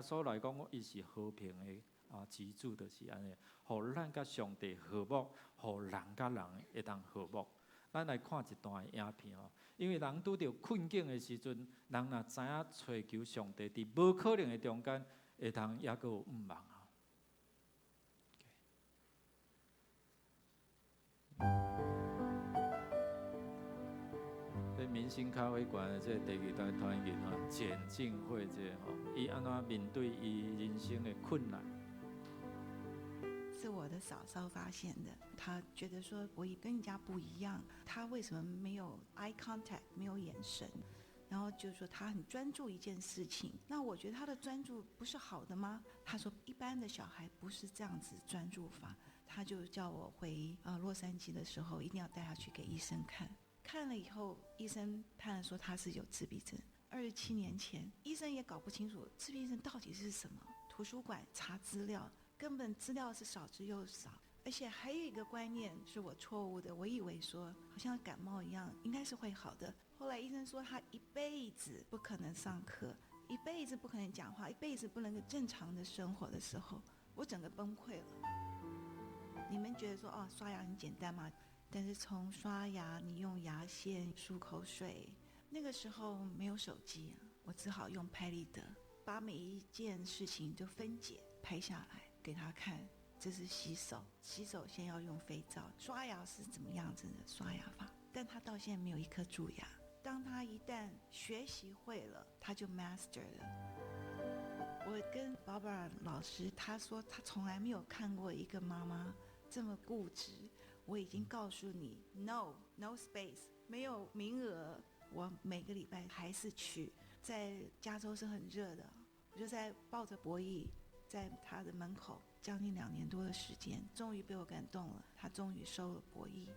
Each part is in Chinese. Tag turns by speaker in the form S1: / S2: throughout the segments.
S1: 稣来讲，伊是和平的之主，就是安尼，互咱甲上帝和睦，互人甲人会当和睦。咱来看一段影片哦，因为人拄着困境的时阵，人若知影找求上帝，伫无可能的中间，会当抑阁有毋望啊。这明星咖啡馆的这第二代团员吼，简进会这吼，伊安怎面对伊人生的困难？
S2: 是我的嫂嫂发现的，她觉得说我跟人家不一样，她为什么没有 eye contact， 没有眼神？然后就说她很专注一件事情，那我觉得她的专注不是好的吗？她说一般的小孩不是这样子专注法，她就叫我回洛杉矶的时候一定要带她去给医生看。看了以后，医生判了说她是有自闭症。27年前，医生也搞不清楚自闭症到底是什么，图书馆查资料。根本资料是少之又少，而且还有一个观念是我错误的，我以为说好像感冒一样，应该是会好的。后来医生说他一辈子不可能上课，一辈子不可能讲话，一辈子不能够正常的生活的时候，我整个崩溃了。你们觉得说刷牙很简单吗？但是从刷牙，你用牙线漱口水，那个时候没有手机我只好用拍立得，把每一件事情就分解拍下来。给他看，这是洗手，洗手先要用肥皂，刷牙是怎么样子的刷牙法，但他到现在没有一颗蛀牙。当他一旦学习会了，他就 master 了。我跟 Barbara 老师，他说他从来没有看过一个妈妈这么固执。我已经告诉你 no space， 没有名额，我每个礼拜还是去。在加州是很热的，我就在抱着博弈在他的门口将近2年多的时间，终于被我感动了。他终于收了博弈，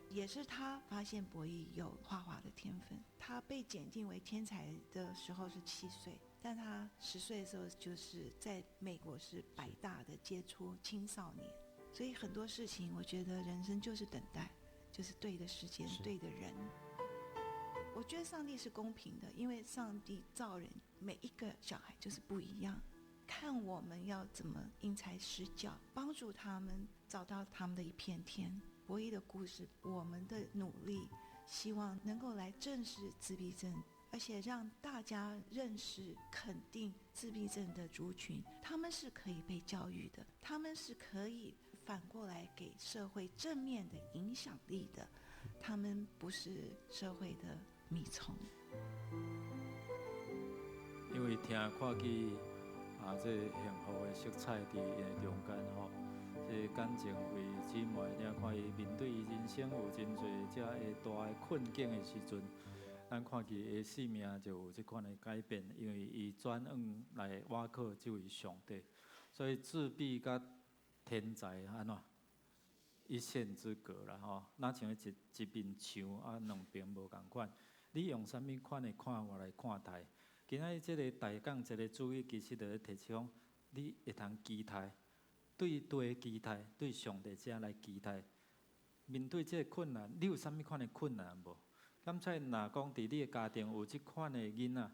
S2: 也是他发现博弈有画画的天分。他被检定为天才的时候是7岁，但他10岁的时候就是在美国是百大的杰出青少年。所以很多事情，我觉得人生就是等待，就是对的时间，对的人。我觉得上帝是公平的，因为上帝造人，每一个小孩就是不一样。看我们要怎么因材施教，帮助他们找到他们的一片天。博弈的故事，我们的努力，希望能够来正视自闭症，而且让大家认识、肯定自闭症的族群，他们是可以被教育的，他们是可以反过来给社会正面的影响力的，他们不是社会的米虫。
S1: 因为听看去这幸福的色彩伫中间吼，这感情为姊妹，听看伊面对伊人生有真侪遮个大的困境的时阵，咱看去伊生命就有这款的改变，因为伊转往来倚靠这位上帝，所以自闭甲天才安怎一线之隔啦吼，哪像一面墙两边无共款，你用啥物款的看法来看待？今仔日即个大讲一个主意，其实就是提出讲，你会通期待，对期待，对上帝遮来期待。面对即个困难，你有啥物款的困难无？敢才若讲伫你的家庭有即款的囡仔，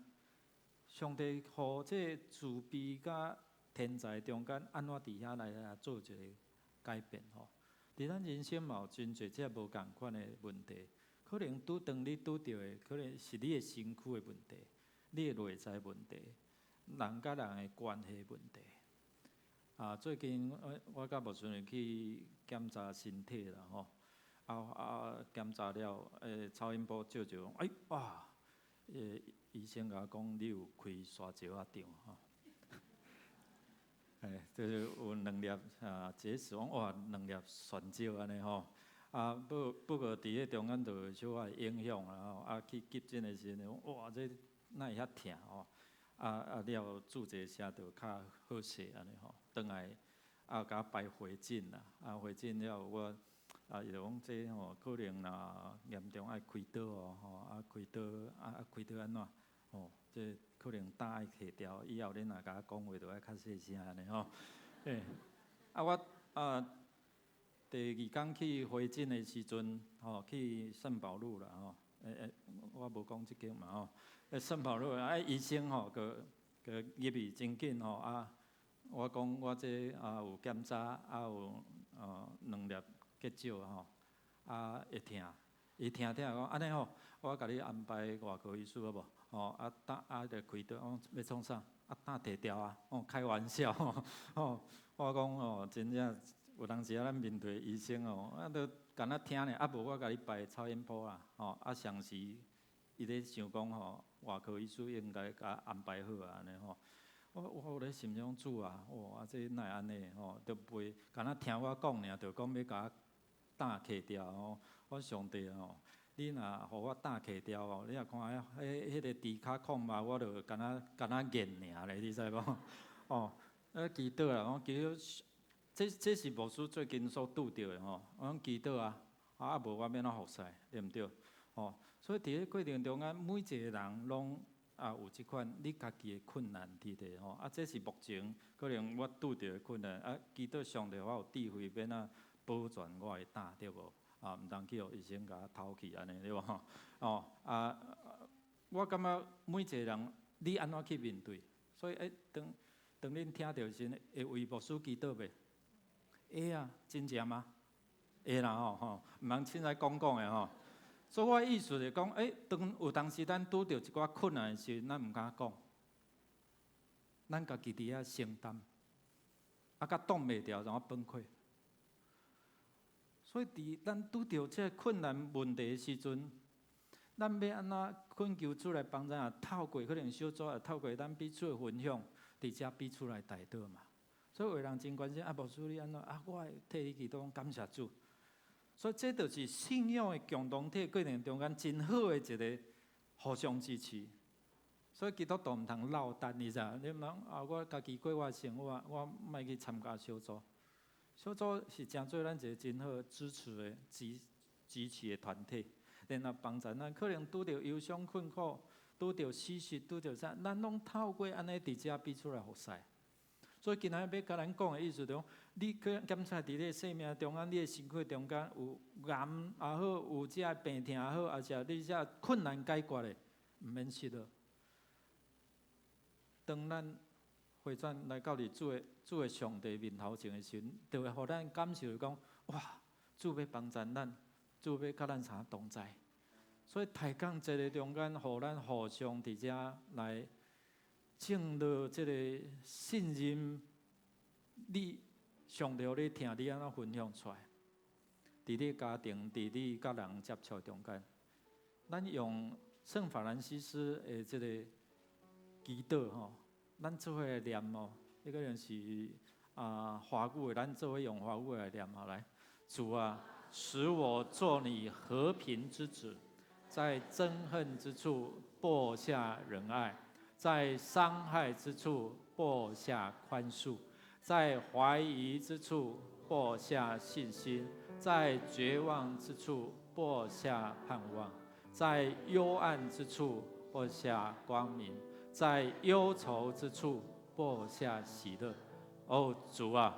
S1: 上帝互即个自闭甲天才中间，安怎伫遐来做一个改变吼？伫咱人生嘛有真侪遮无共款的问题，可能当你拄着的，可能是你的身躯的问题。你的内在问题，人甲人的关系问题。最近我甲牧师人去检查身体啦吼，检查了，超音波照照，哇，医生甲我讲你有开沙石仔场吼，就是有2粒结石，哇，2粒栓石安尼吼。不过伫个中间就有小可影响啦吼，去急诊的时阵，哇，这哪会遐疼吼？了注射啥就较好势安尼吼，转来甲排回诊啦，回诊了我伊就讲这吼可能若严重爱开刀吼，开刀安怎吼？这可能胆爱下掉，以后恁若甲我讲话就爱较细声安尼吼。我第2天去回诊的时阵，去圣保路啦吼。我无讲即间嘛吼，圣保路医生个个入去真紧吼啊！我讲我这有检查有2粒结石吼会疼，伊听讲安尼吼，我甲你安排外科医师好无？吼等就开刀，要创啥？等摕掉啊！开玩笑吼我讲真正有当时咱面对医生都敢若听呢，无我甲你排超音波啦上时伊咧想讲外科医师应该甲安排好啊安尼吼。我有咧心中主啊，这哪会安尼着陪，敢若听我讲尔，着讲要甲我担摕掉我上帝你若互我担摕掉你若看迄个猪骹孔嘛，我着敢若研尔咧，你知无？祈祷啦，祈祷，这是牧师最近所拄着的我讲祈祷无我要怎服侍，对毋对？所以伫咧过程中每一个人拢有即款你家己的困难伫咧这是目前可能我拄着的困难祈祷上帝我有智慧，免保全我的胆，对无？毋通去互医生甲我偷去安尼，对无？我感觉每一个人你安怎去面对？所以当恁听到时，会为牧师祈祷袂？会啊，真正吗？会啦毋通凊彩讲的所以我的意思就是讲，当有当时咱拄着一寡困难的时候，咱毋敢讲，咱家己伫遐承担，甲挡袂牢，然后崩溃。所以伫咱拄着这困难问题的时阵，咱要安怎恳求主来帮咱透过可能小组透过咱彼此的分享，伫遮彼此来带导嘛。所以有人真关心牧师你安怎我会替你祈祷，感谢主。所以这就是信仰的共同体过程中间真好的一个互相支持。所以基督徒毋通落单，你知影？你毋通我家己过我的生活，我莫去参加小组。小组是真做咱一个真好支持的支持的团体，然后帮助咱可能拄着忧伤困苦，拄着死失，拄着啥，咱拢透过安尼伫遮彼此来服侍。所以今仔要甲咱讲的意思就是讲，你检查伫你的生命中间，你的身躯中间有癌也好，有这病痛也好，还是你这困难解决的，毋免失落。当咱回转来到主的上帝面头前的时候，就会互咱感受讲，哇，主要帮助咱，主要甲咱相同在。所以抬杠这个中间，互咱互相伫遮来。建立这个信任，你上帝你听你安怎分享出来？伫你家庭，伫你甲人接触中间，咱用圣法兰西斯的这个祈祷咱做伙来念迄个人是华语的，咱做伙用华语来念来，主啊，使我做你和平之子，在憎恨之处播下仁爱。在伤害之处播下宽恕，在怀疑之处播下信心，在绝望之处播下盼望，在幽暗之处播下光明，在忧愁之处播下喜乐。主啊，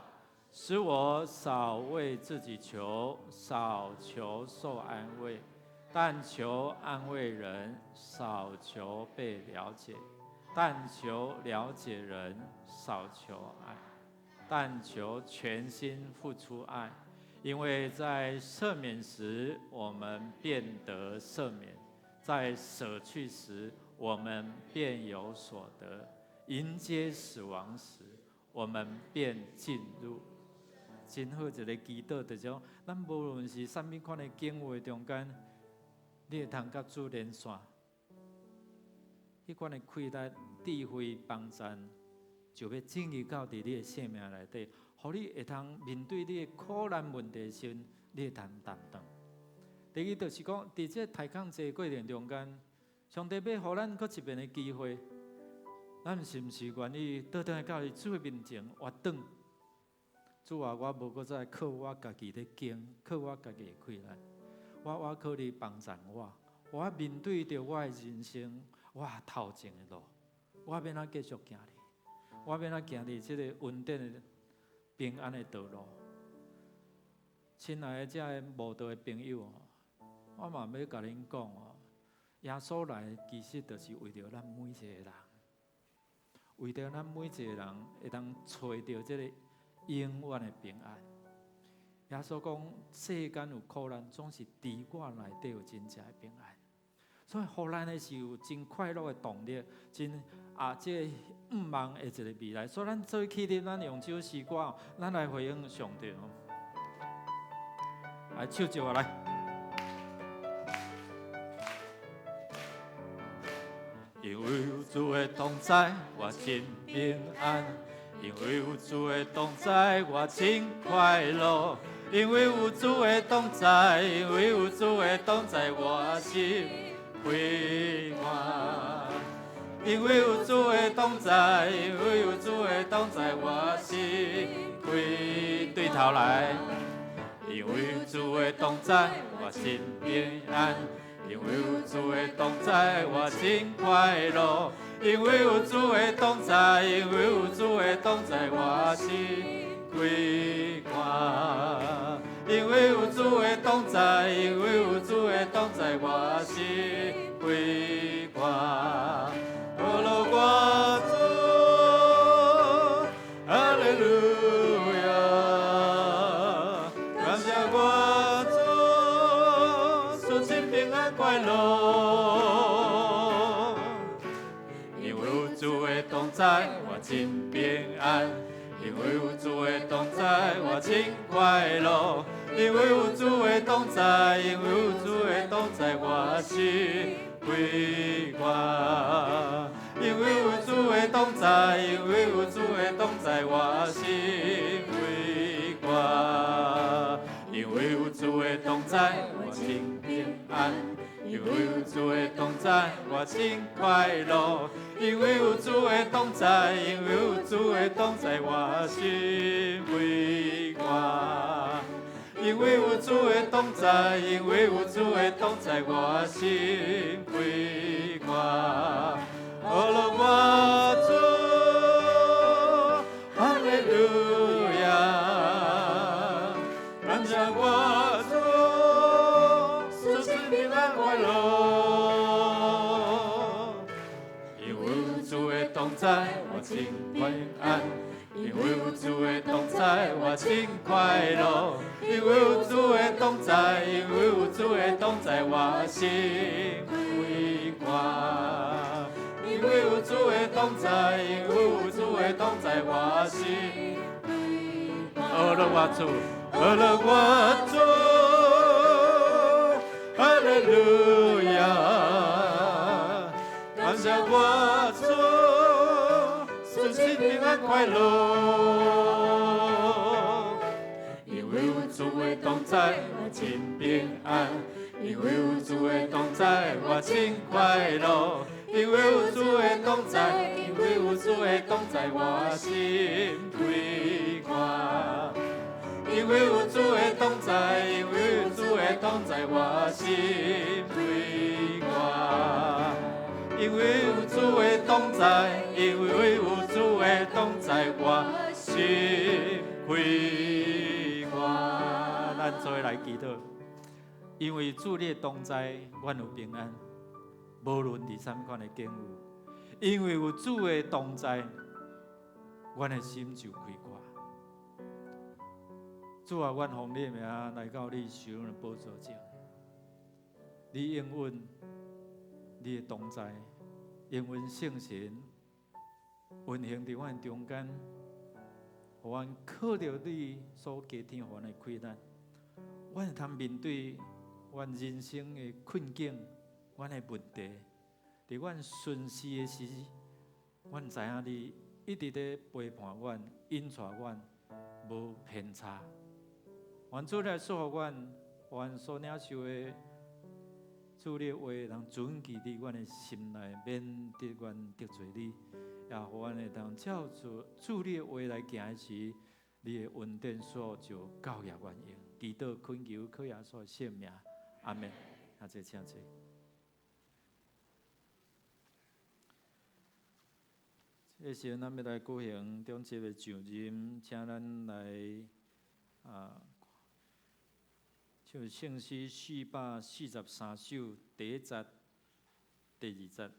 S1: 使我少为自己求，少求受安慰，但求安慰人，少求被了解。但求了解人，少求爱；但求全心付出爱，因为在赦免时，我们便得赦免；在舍去时，我们便有所得；迎接死亡时，我们便进入。真好一个祈祷，就是讲，咱无论是啥物款的经话中间，你会通甲主连线。迄款的开力、智慧、帮助，就要进入到伫你的生命内底，互你会通面对你的苦难问题时，你会通担当。第二就是讲，伫这抬杠这过程中间，上帝要互咱搁一遍的机会，咱是毋是愿意倒转来到伊主的面前活转？主啊，我无搁再靠我家己的经，靠我家己的开力，我靠你帮助我面对着我的人生。我头前的路，我要怎继续行哩？我要怎行哩？这个稳定的、平安的道路。亲爱的，这无道的朋友我嘛要甲恁讲耶稣来其实就是为着咱每一个人。为着咱每一个人会当找到这个永远的平安。耶稣讲，世间有苦难，总是伫我内底有真正的平安。所以，互咱的是有真快乐的动力，真这毋茫的一个未来。所以，咱做起哩，咱用这首诗歌，咱来回应上帝哦。来，手接我来。因为有主的同在，我真平安；因为有主的同在，我真快乐；因为有主的同在，因为有主的同在，我心快活。因为有主的同在，因为有主的同在，我心快。对头来。因为有主的同在，我真平安。因为有主的同在，我真快乐；因为有主的同在，因为有主的同在，我心快活。因为有主的同在，因为有主的同在，我心快活。哦，罗我主，哈利路亚，感谢我主。快乐，因为有主的同在，我真平安；因为有主的同在，我真快乐；因为有主的同在，因为有主的同在，我心快活；因为有主的同在，因为有主的同在，我心快活；因为有主的同在，我真平安。因为有主的同在，我真快乐；因为有主的同在，因为有主的同在，我心快活；因为有主的同在，因为有主的同在，我心快活。哦，罗我主，哈利路亚，感谢我主。快乐，因为有主的同在，我真平安；因为有主的同在，我真快乐；因为有主的同在，因为有主的同在，我心快活；因为有主的同在，因为有主的同在，我心快活。哦，罗我主，哦，罗我主。哈利路亚，感谢我主，顺心平安快乐。因为有主的同在，我真平安；因为有主的同在，我真快乐；因为有主的同在，因为有主的同在，我心快活。因为有主的同在，因为有主的同在，我心快活。因为有主的同在，因为有主的同在，我心快活。咱做来祈祷，因为主的同在，阮有平安，无论第三款的境遇；因为有主的同在，阮的心就快活。主啊，阮奉你的名来到你手的宝座前，你应允你的同在，应允圣神运行在阮中间，互阮靠着你所加添互阮的困难，阮会通面对阮人生的困境、阮的问题。伫阮顺时的时，阮知影你一直在陪伴阮、引带阮，无偏差。愿主来祝福阮，愿所领受的主的话，能存记伫阮的心内，免得阮得罪你，也互阮会当照着主的话来行时，你的恩典所就教也愿意。祈祷恳求靠耶稣圣名，阿门。阿这请坐。这时阵，咱要来举行中节的上任，请咱来唱圣诗443首，第1节、第2节。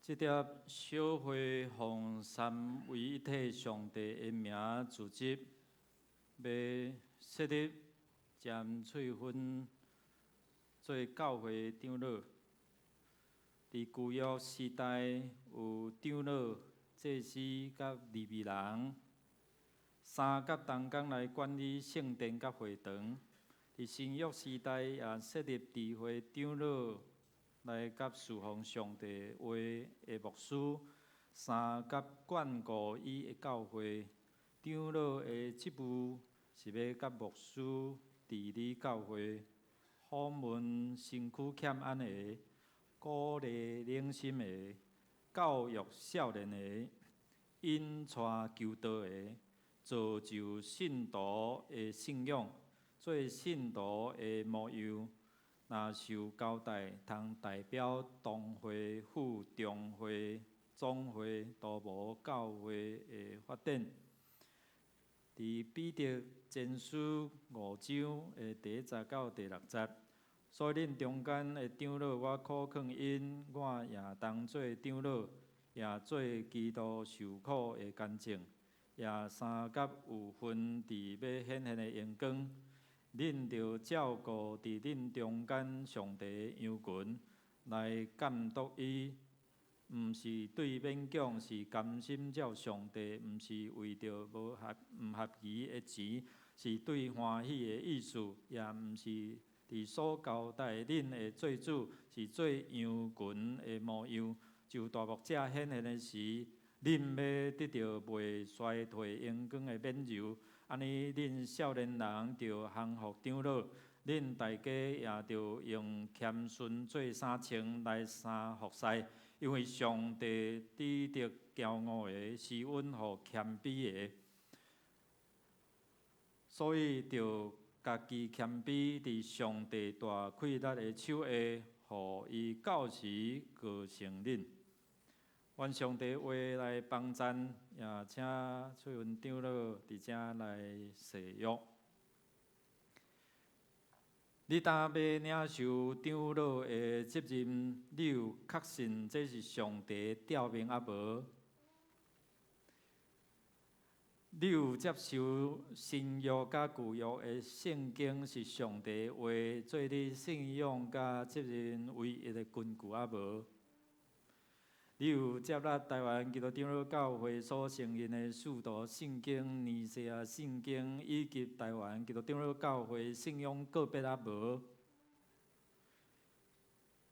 S1: 这碟小会奉三位一体上帝的名组织，要设立占翠芬做教会长老。伫旧约时代有长老、祭司甲利未人三甲同工来管理圣殿甲会堂。伫新约时代也设立智慧长老。来甲侍奉上帝话的牧师，三甲眷顾伊的教会。长老的职务是要甲牧师治理教会，访问身躯欠安的，鼓励领心的，教育少年的，引带求道的，造就信徒的信仰，做信徒的模样。若受交代，通代表东会、副中会、总会，都无教会的发展。伫彼得前书5章的第1节到第6节，所以恁中间的长老，我苦劝因，我也当做长老，也做基督受苦的见证，也三甲有份伫要显现的荣光。恁着照顾伫恁中间上帝羊群，来监督伊，毋是对勉强，是甘心照上帝，毋是为着毋合宜的钱，是对欢喜的意思，也毋是伫所交代恁的做主，是做羊群的模样。就大牧者显现的时，恁要得到袂衰退阳光的冕柔。安尼，恁少年人着降服长老，恁大家也着用谦逊做衫穿来衫服侍，因为上帝抵得骄傲的，是允予谦卑的，所以着家己谦卑伫上帝大气力的手下，予伊到时高升恁。愿上帝话来帮赞，也请翠云长老伫遮来誓约。你若要领受长老的责任，你有确信这是上帝召命啊无？你有接受新约甲旧约的圣经是上帝话，做你信仰甲责任唯一的根据啊无？你有接纳台湾基督长老教会所承认的四道圣经、尼西亚圣经以及台湾基督长老教会信仰个别啊无？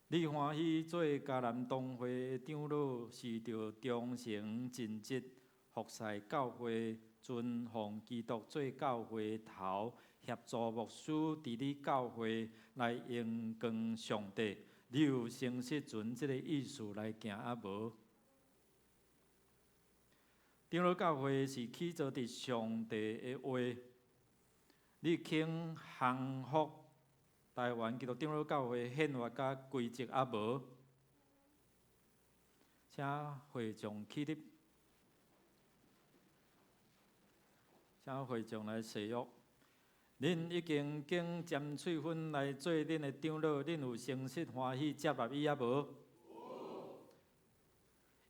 S1: 你欢喜做嘉南东会的长老，是着忠诚尽职服侍教会，尊奉基督做教会头，协助牧师治理教会，来荣光上帝。你有诚实存这个意思来行啊无？长老教会是起造伫上帝的话，你肯降服台湾基督长老教会宪法甲规则啊无？请会众起立，请会众来誓约。恁已经经占翠芬来做恁的长老，恁有诚实欢喜接纳伊啊无？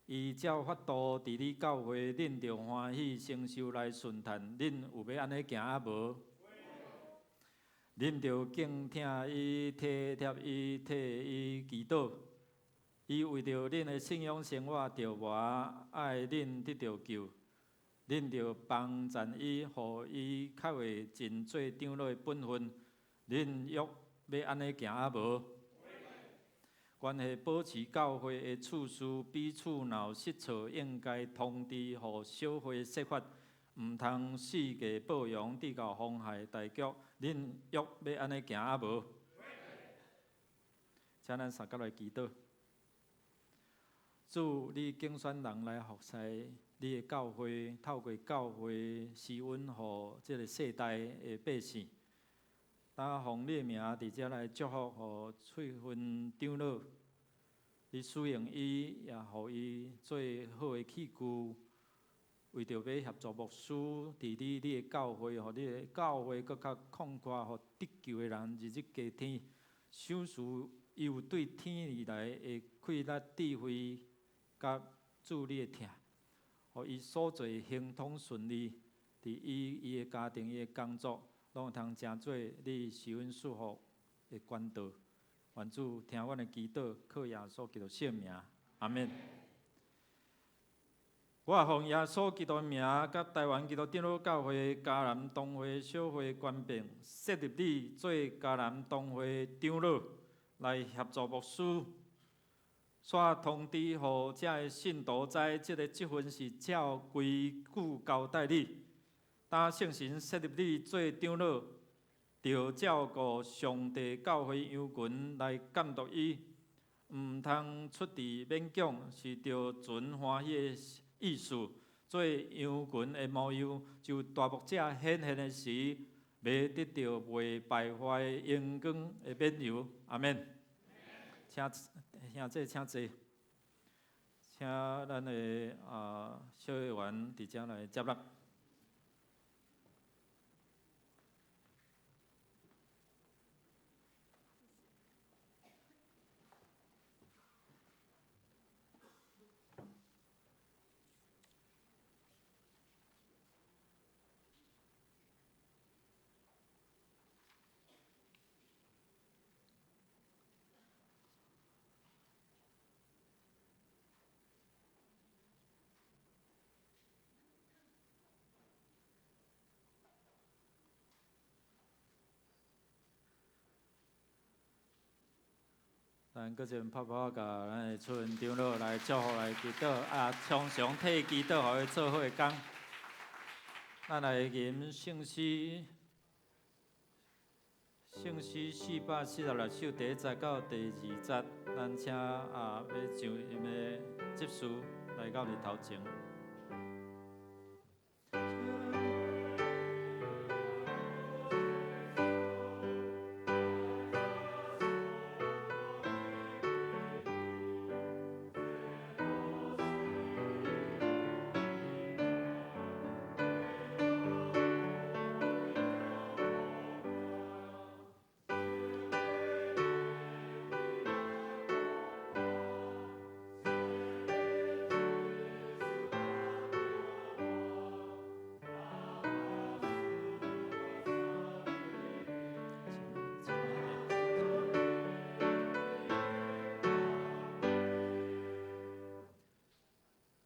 S1: 依照法度治理教会，恁着欢喜承受来顺谈，恁有要安尼行啊无？恁着敬听伊，体贴伊，替伊祈祷。伊为着恁的信仰生活着活，爱恁得着救。恁着帮赞伊，互伊较会尽做长老的本分。恁约要安尼行啊无？关系保持教会的处事，彼此若失错，应该通知，互小会说法，毋通四界报扬，直到妨害大局。恁约要安尼行啊无？请咱三甲来祈祷。主，你竞选人来服侍你的教会，透过教会施恩，互即个世代的百姓。当奉你的名伫遮来祝福，互翠芬长老，你使用伊，也互伊做好的器具，为着要协助牧师伫你的教会，互你的教会搁较广阔，互得救的人日日加添。赏赐伊有对天而来的气力、智慧，甲助你的听，互伊所做行通顺利，伫伊的家庭、伊的工作。拢有通成做你施恩祝福的管道。愿主听阮的祈祷，靠耶稣基督圣名，阿免。我也奉耶稣基督的名，甲台湾基督长老教会嘉南东会小会官兵，设立你做嘉南东会长老，来协助牧师，煞通知互遮的信徒知，即个职分是照规矩交代你。当圣神设立你做长老，着照顾上帝教会羊群来监督伊，毋通出自勉强，是着存欢喜的意思，做羊群的模样，就大牧者显现的时，袂得到未败坏的阳光的冕旒。阿免。请兄弟请坐，请咱的小会员伫遮来接纳。咱搁一阵拍拍，甲咱的厝园长老来祝福来祈祷，常常替祈祷，互伊做好个工。咱来吟圣诗446首第1节到第2节，咱请要上因的执事来到日头前。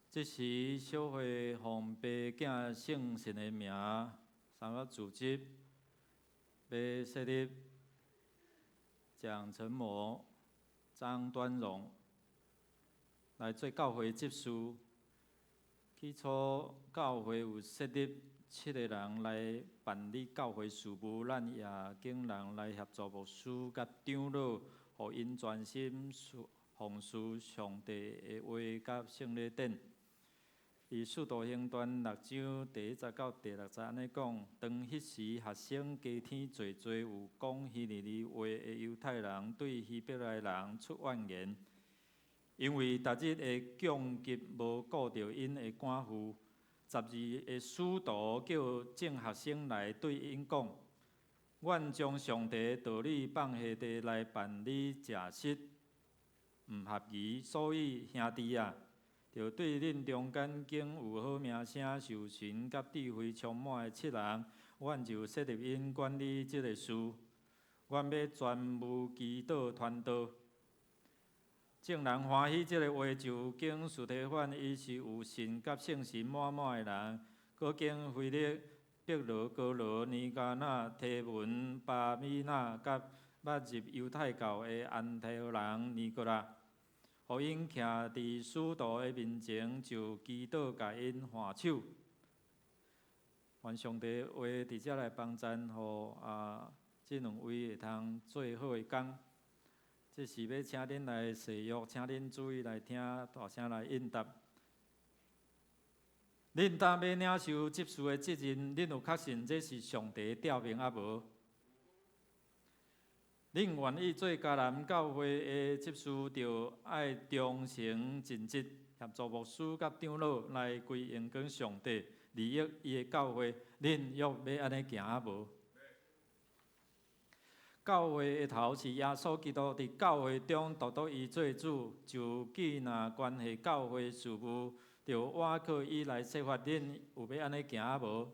S1: 这时，小会奉爸囝圣神的名，三个组织，要设立蒋成模、张端荣来做教会执事。起初，教会有设立7个人来办理教会事务，咱也请人来协助牧师甲长老，互因专心奉事上帝的话甲圣礼典。以《使徒行传》6章第1节到第6节安尼讲：当迄时，学生加添济济，有讲希利尼话的犹太人对希伯来人出怨言，因为逐日的供给无顾着因的官负。12个使徒叫众学生来对因讲：阮将上帝道理放下地来办理食食，毋合宜，所以兄弟啊，就对恁中间竟有好名声、受神甲智慧充满的7人，阮就设立因管理这个事。阮要全无祈祷传道。众人欢喜这个话，就经司提反，伊是有信甲圣神满满的人。搁经腓力、伯罗、哥罗、尼加那、提文、巴米那，甲捌入犹太教的安提阿人尼哥拉，互因徛伫使徒的面前，就祈祷甲因换手。愿上帝话伫遮来帮赞，互即两位会通做好的工。这是要请恁来誓约，请恁注意来听，大声来应答。恁担要领受执事的责任，恁有确信这是上帝调明啊无？恁愿意做迦南教会的执事，就爱忠诚尽职，协助牧师甲长老来归荣光上帝，利益伊的教会。恁约要安尼行啊无？教会的头是耶稣基督，伫教会中独独伊做主，就既若关系教会事务，就倚靠伊来设法。恁有要安尼行啊无？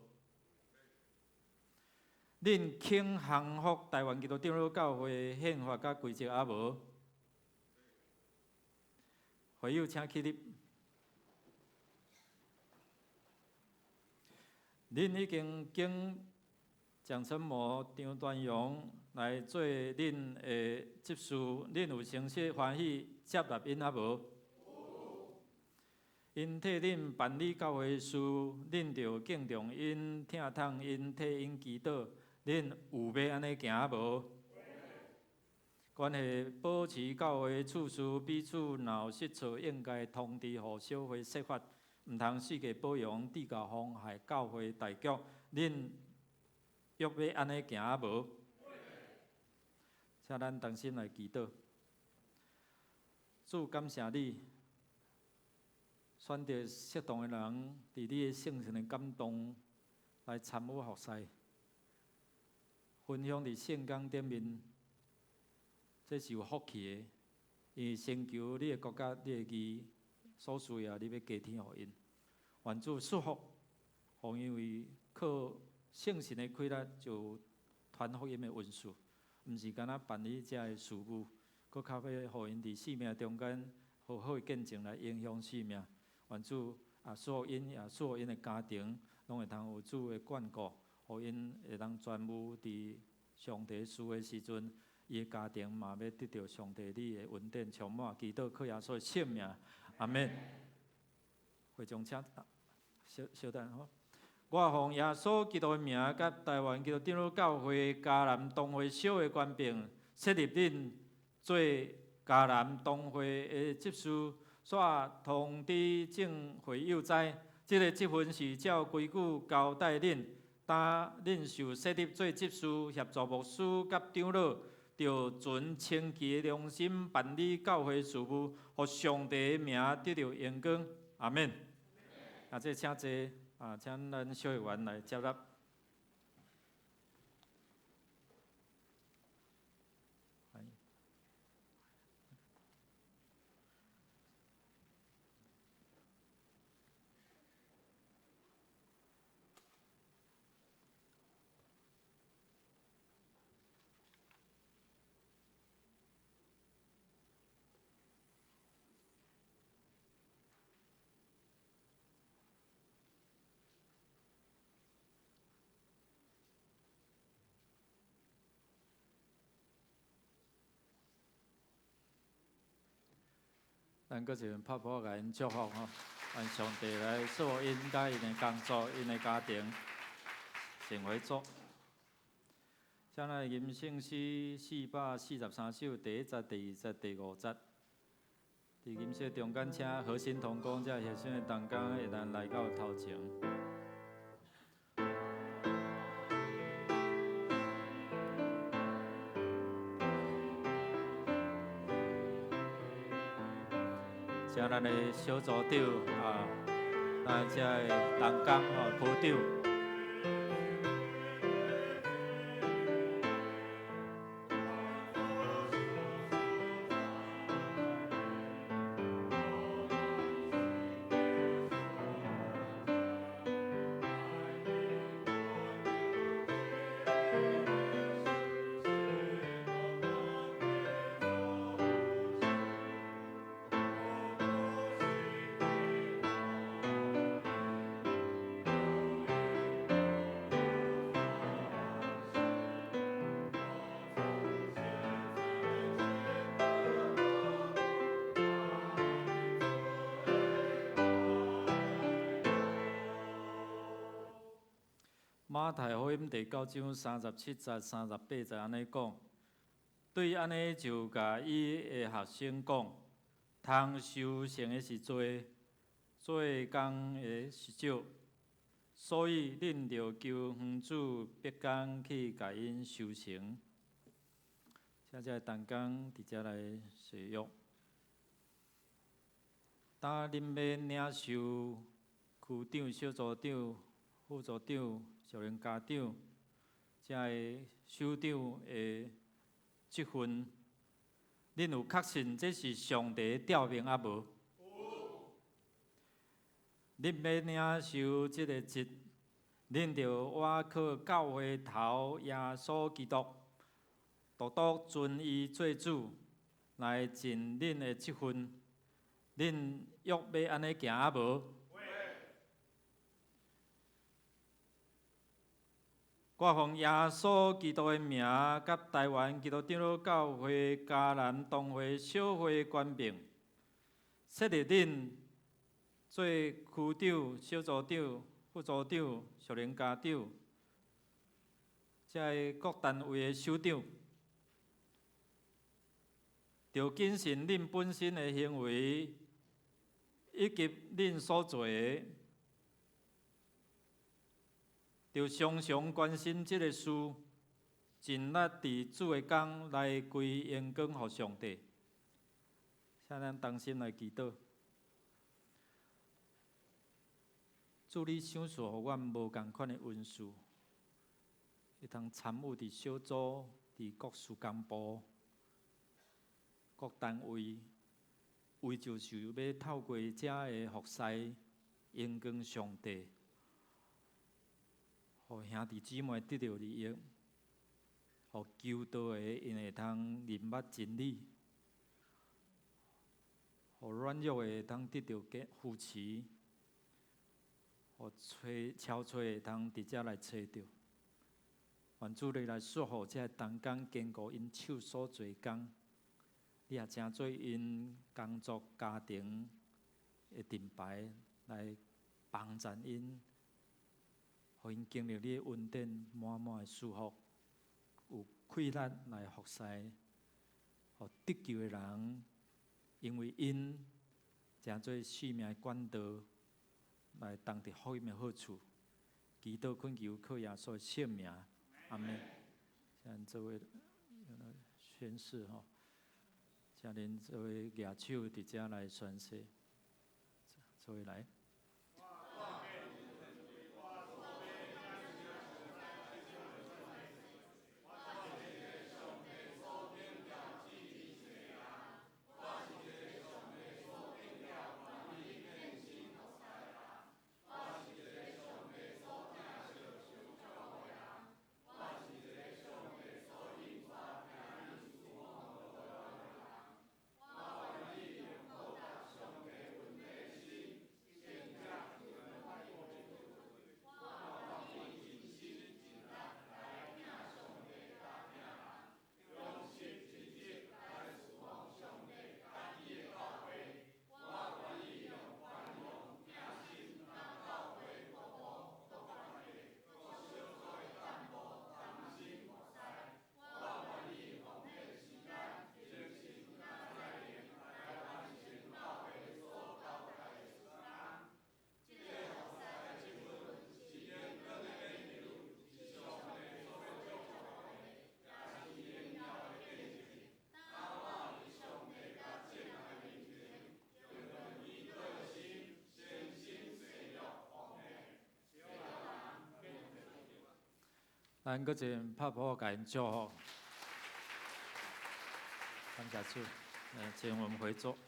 S1: 恁肯降服台湾基督长老教会宪法甲规则啊无？会友请起立。恁已经蒋成模、张端阳来做恁的执事，恁有诚实欢喜接纳因啊无？因替恁办理教会事，恁着敬重因、疼痛因、替因祈祷。恁有要安尼行啊无？关系保持教会处事，彼此若有失错，应该通知互小会说法，毋通四界保扬、地教妨害教会大局。恁约要安尼行啊无？请咱同心来祈祷。主，感谢你，选择适当的人，伫你的圣神的感动来参与服侍，分享伫圣工顶面，这是有福气的。因为先求你的国家、你的义所需要，你要加添互因。愿主祝福，互因为靠圣神的开力，就传福音的文书，毋是干那办理遮的事务，搁较要互因伫生命中间好好的见证来影响生命。愿主所有因的家庭，拢会通有主的眷顾，互因会当专务伫上帝事的时阵，伊的家庭嘛要得到上帝你的恩典充满。祈祷靠耶稣的圣名，阿免。会众请稍等吼。我奉耶稣基督的名，甲台湾基督长老教会迦南东会小的官兵，设立恁做迦南东会的执事，煞通知众会友知，这个职分是照规矩交代恁。当恁受设立做执事，协助牧师甲长老，着存清洁的良心办理教会事务，互上帝的名得到荣光。阿免。这请坐。请咱小会员来接纳。咱搁一遍拍拍甲因祝福吼，愿上帝来祝因甲因的工作、因的家庭成为主。将来吟圣诗443首，第1节、第2节、第5节。伫吟诗中间，请核心同工，这核心的同工会当来到头前。请咱的小组长这的同工科长。马太福音第9章37节、38节安尼讲，对安尼就甲伊的学生讲，通收成的是多，做工的是少，所以恁着求园主别工去甲因收成。现在单工伫遮来使用。当恁要领受区长、小组长、副组长、少年家长，遮个首长的职分，恁有确信这是上帝调命啊无？恁要领受即个职，恁着倚靠教会头耶稣基督，独独尊伊做主，来尽恁的职分。恁约要安尼行啊无？我奉耶稣基督的名，甲台湾基督长老教会嘉南东会小会官兵，设立恁做区长、小组长、副组长、少年家长，遮个各单位的首长，着谨慎恁本身的行为，以及恁所做的，着常常关心即个事，尽力伫主的工来归荣光予上帝。请咱同心来祈祷。主，你赏赐予阮无共款的恩赐，会通参与伫小组、伫各事工部、各单位，为就是要透过遮个服侍，荣光上帝，互兄弟姊妹得到利益，互求道的因会通明捌真理，互软弱的会通得到扶持，互憔悴会通伫遮来找到。愿主你来祝福遮同工坚固因手所做工，你也正做因工作家庭的盾牌，来帮助因，互因经历你的恩典满满的祝福，有气力来服侍，互得救的人，因为因正做生命的管道，来当得福音的好处。祈祷恳求靠耶稣的圣名，阿门。像这位宣誓吼，请恁这位举手伫遮来宣誓，这位来。咱搁一拍鼓，甲因祝福，感谢主。请我们回座。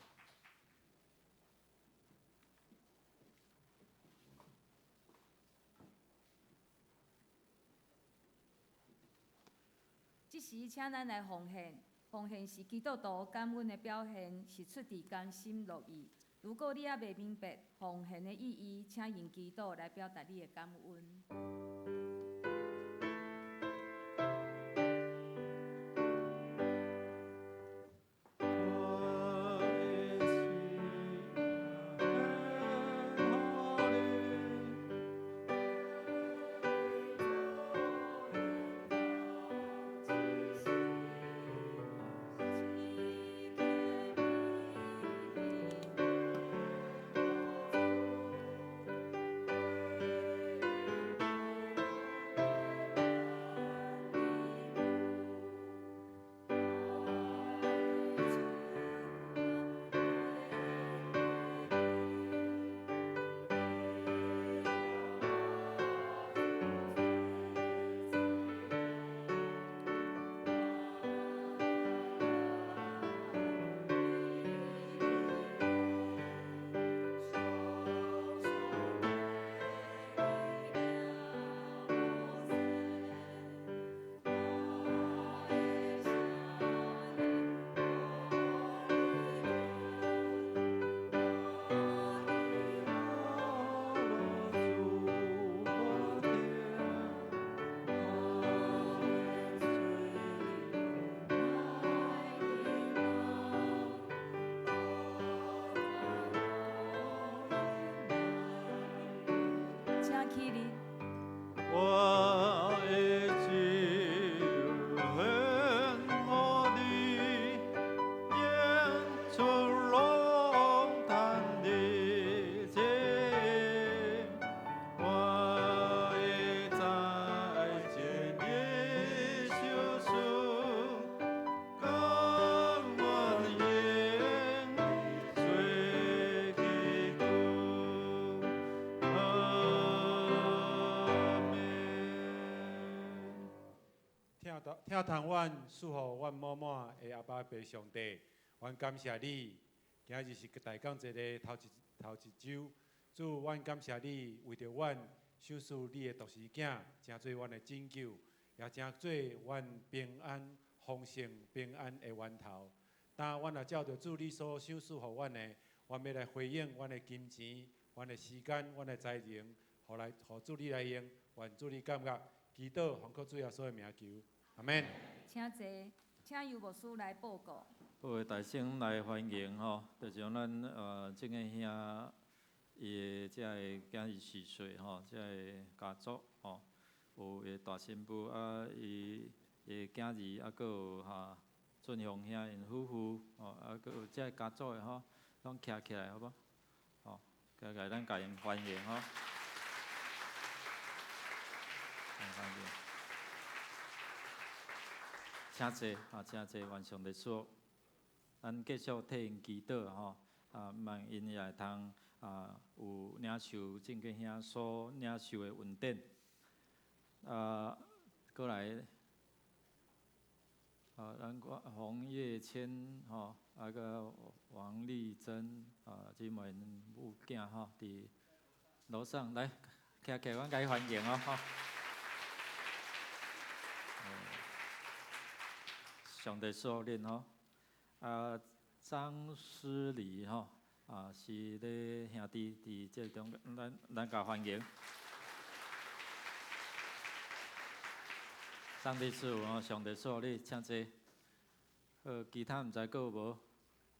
S3: 即时，请咱来奉献。奉献是基督徒感恩的表现，是出自甘心乐意。如果你还未明白奉献的意义，请用祈祷来表达你的感恩。起哩。
S1: 我的酒很我的，演出龙潭的街，我的再见耶稣，甘愿演最基督。
S4: 听谈阮祝福阮满满的阿爸爸上帝，阮感谢你，今日是大港节的头一周，主，阮感谢你为着阮守护你的独生囝，成做阮的拯救，也成做阮平安丰盛平安的源头。当阮也照着主你所守护互阮的，阮要来回应阮的金钱、阮的时间、阮的才能，互主你来用，愿主你感觉，祈祷奉靠主耶稣的名求。阿免，
S3: 请坐，请由牧师来报告。
S1: 各位大声来欢迎吼，就像咱这个兄伊的这个今日4岁吼，这个家族吼，有伊大新妇啊，伊的囝儿啊，搁有俊雄兄因夫妇吼，啊，搁有这个家族的吼，拢徛起来好无？吼，徛起来，咱甲因欢迎吼，欢迎。请坐，请坐，愿上帝祝。咱继续替因祈祷吼，望因也会通有领受正经兄所领受的恩典。过来，咱黄叶谦吼，个王丽珍姊妹母囝吼，伫楼上来，徛起，阮甲伊欢迎哦吼。上帝祝恁吼，张诗礼吼，是咧兄弟伫这中，咱甲欢迎。上帝赐福吼，上帝祝你，请坐。好，其他毋知阁有无？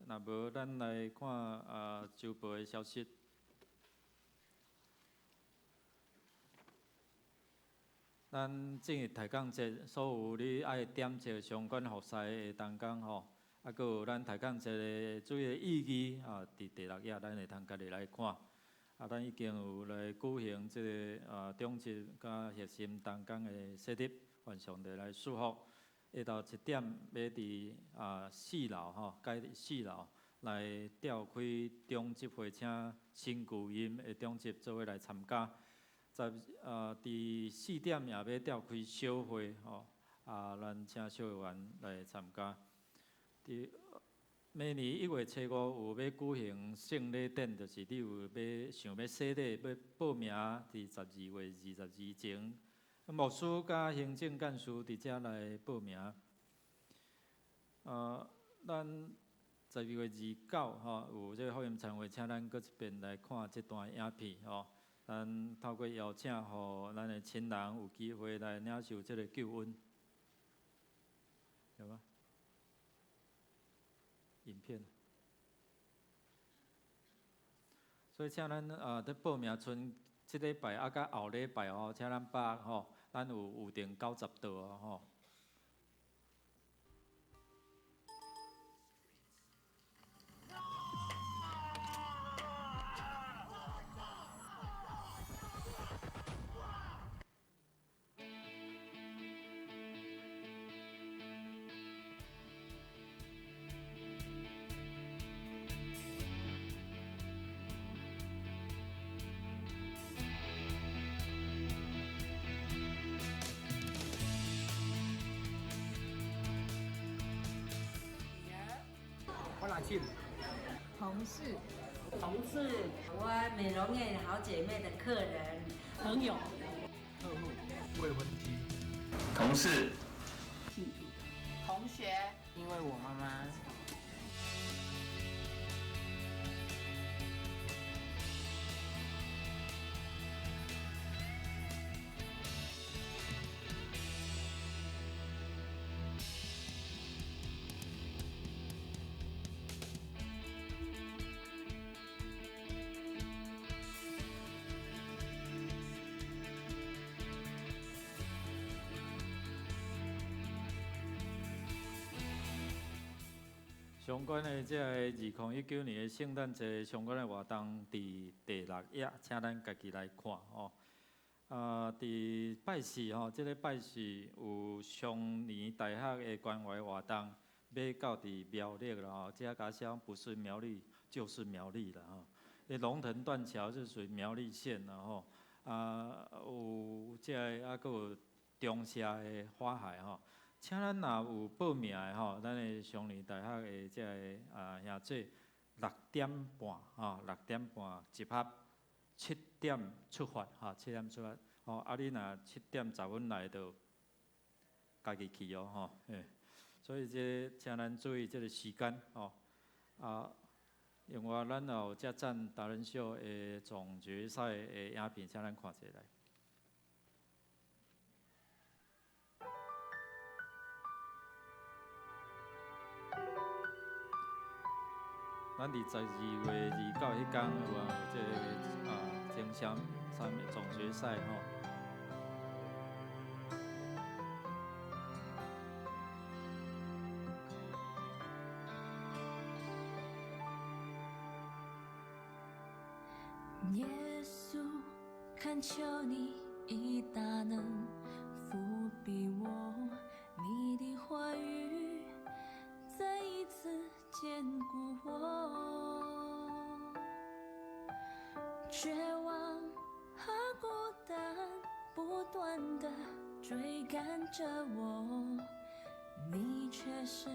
S1: 若无，咱来看周报的消息。咱正日抬杠节，所有你爱点着相关服饰的同工吼，搁有咱抬杠节的主要意义伫第6页，咱会通家己来看。咱已经有来举行这个中级甲核心同工的设立，愿上帝来祝福。下昼1点要伫4楼吼，该4楼来召开中级会，请新旧音的中级做伙来参加。伫4点也要召开小会吼，咱请小会员来参加。每年1月初5有要举行圣礼典，就是你有想要洗礼，要报名伫12月22前，牧师甲行政干事伫遮来报名。咱12月29吼有这个福音餐会，请咱搁一遍来看这段影片吼。咱透过邀请，互咱的亲人有机会来领受这个救恩，有吗？影片。所以请咱在报名剩这礼拜甲后礼拜吼，请咱把吼，咱有定90桌吼。
S5: 同事，
S6: 我美容院好姐妹的客人，
S5: 朋友，
S7: 客户，未婚妻，
S8: 同事，
S5: 同学，
S6: 因为我妈妈。
S1: 相关的这个2019年的圣诞节相关的活动，伫第6页，请咱家己来看哦。伫拜四吼，这个拜四有双年大学的关怀活动，要到伫苗栗了吼。这家乡不是苗栗就是苗栗了吼。龙腾断桥是属于苗栗县然后有这个还有中社的花海吼。请咱若有报名的吼，咱的双年大学的这个兄弟6点半吼，6点半集合，7点出发哈，7点出发。吼，你若7点10分来就家己去哦吼，所以这请咱注意这个时间吼。另外，咱有这站达人秀的总决赛的影片，请咱看一下来。咱伫12月29迄天有这个争相上面总决赛吼。
S8: 耶稣，恳求你以大能扶庇我，你的话语再一次坚固我。绝望和孤单不断地追赶着我，你却是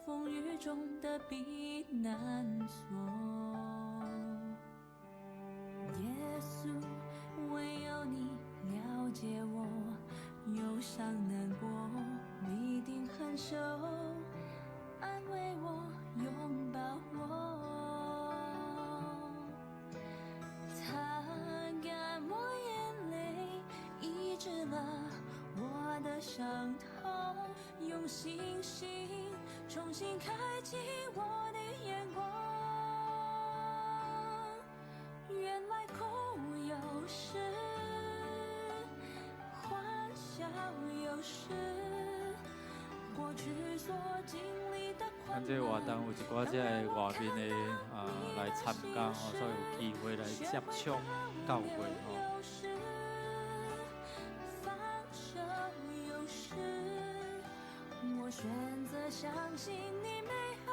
S8: 风雨中的避难所。耶稣，唯有你了解我忧伤难过，你定很手安慰我，拥抱我，擦干我眼泪，医治了我的伤痛，用信心重新开启我的眼光。原来哭有时，欢笑有时，过去所经历的
S1: 咱这活动有一寡这个外面的来参加吼，所以有机会来接触教会吼。
S8: 放手有时，我选择相信你美好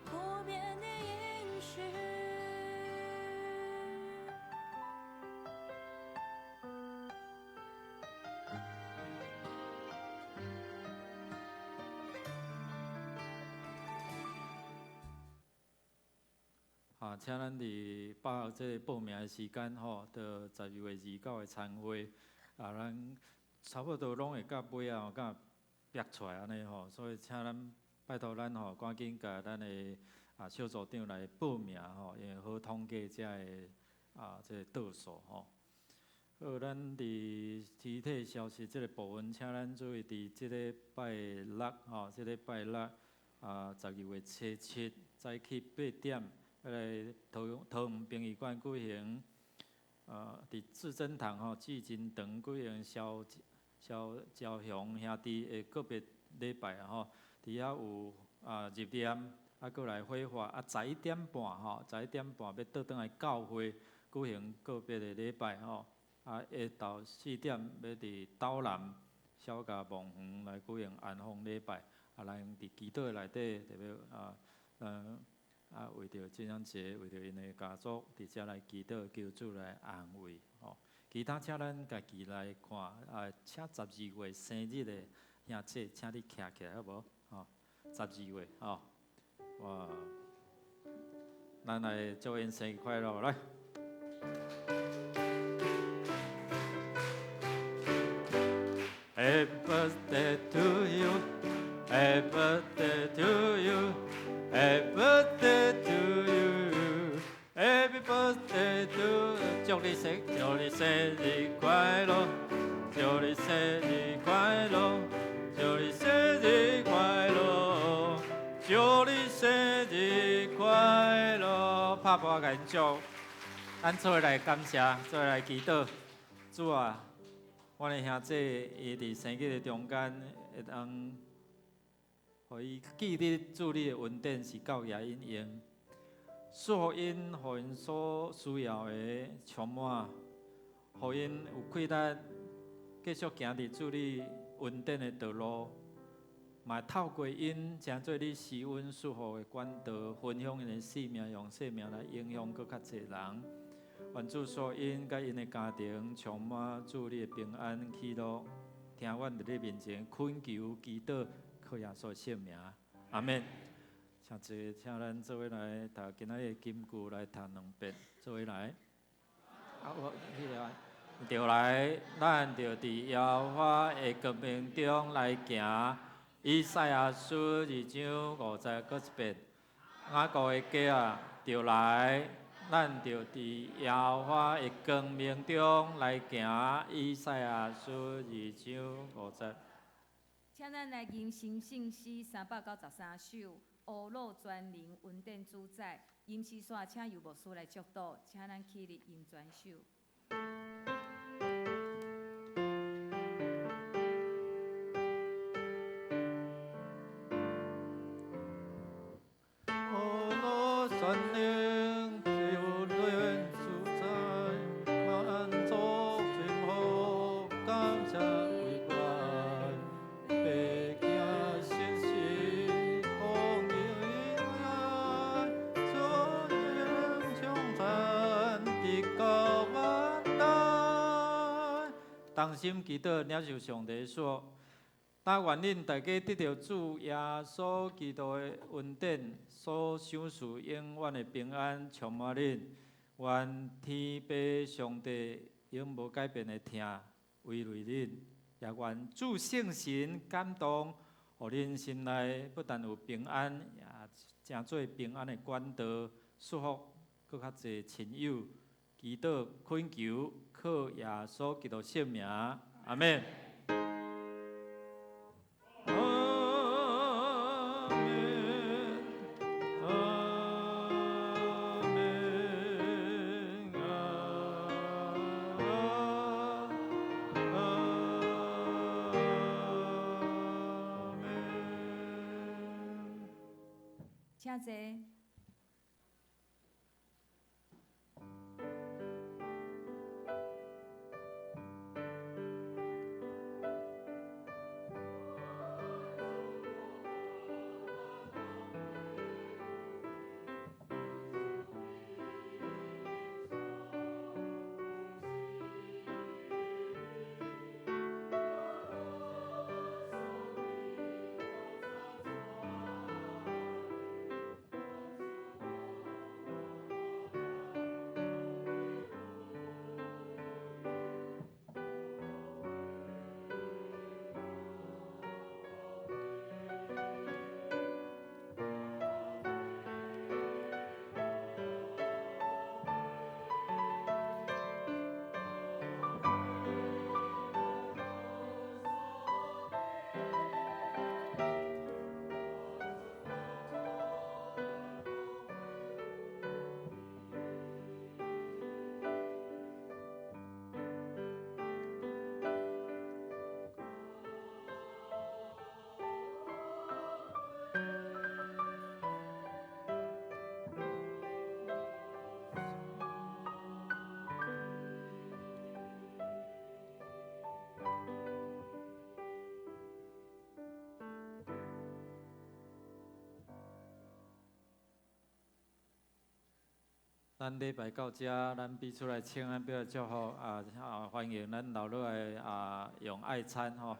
S8: 不变的应许。
S1: 请咱伫报名的时间吼，到12月29的餐会，咱差不多拢会到尾啊，甲逼出来安尼吼，所以请咱拜托咱吼，赶紧甲咱的小组长来报名吼，因为好统计这个这个倒数吼。好，咱伫体体消息这个部分，请咱注意伫这个拜六吼，这个拜六12月7早起8点。来桃园殡仪馆举行，伫至真堂吼至真堂举行肖朝雄兄弟的个别礼拜吼，伫遐有入念，搁来火化11点半吼，11点半要倒转来教会举行个别的礼拜吼，下昼4点要伫斗南小家墓园来举行安放礼拜，咱伫祈祷内底特别为着这样节，为着因的家族，伫遮来祈祷，求主来安慰吼。其他请咱家己来看，请12月生日的兄弟，请你徛起来好无？吼，12月吼，哇，咱来祝因生日快乐，来。Happy birthday to you, happy birthday to you. Happy birthday to you, Happy birthday to you， 祝你生日快乐，祝你生日快乐，祝你生日快乐，祝你生日快乐。拍拍眼祝，咱做来感谢，做来祈祷。主啊，我的兄弟伊伫生日的中间会当互伊记得主你的恩典是够也应用，赐福因，互因所需要的充满，互因有气力继续行伫主你恩典的道路，嘛透过因，成做你施恩赐福的管道，分享因的生命，用生命来影响搁较侪人。愿主所因甲因的家庭充满主你的平安喜乐，听阮伫你面前恳求祈祷，靠耶稣圣名，阿免。请坐，请咱做伙来读今仔日的金句，来读两遍，做伙来。着来，咱着伫耶和华的革命中来行。以赛亚书2章50搁一遍。雅各的家啊，着来，咱着伫耶和华的革命中来行。以赛亚书2章50。
S3: 请咱来吟新圣诗393首，乌鲁专灵恩典主宰。吟诗线请由牧师来祝祷，请咱起立吟全首。
S1: 同心祈祷，领受上帝说：但愿恁大家得到主耶稣基督的恩典，所享受永远的平安，充满恁。愿天父上帝永无改变的听慰类恁，也愿主圣神感动，互恁心内不但有平安，也成做平安的管道，祝福搁较侪亲友。祈祷恳求，靠耶稣基督圣名，阿免。
S3: 请坐。
S1: 咱礼拜到遮，咱比出来请安表祝福欢迎咱留落来用爱餐吼。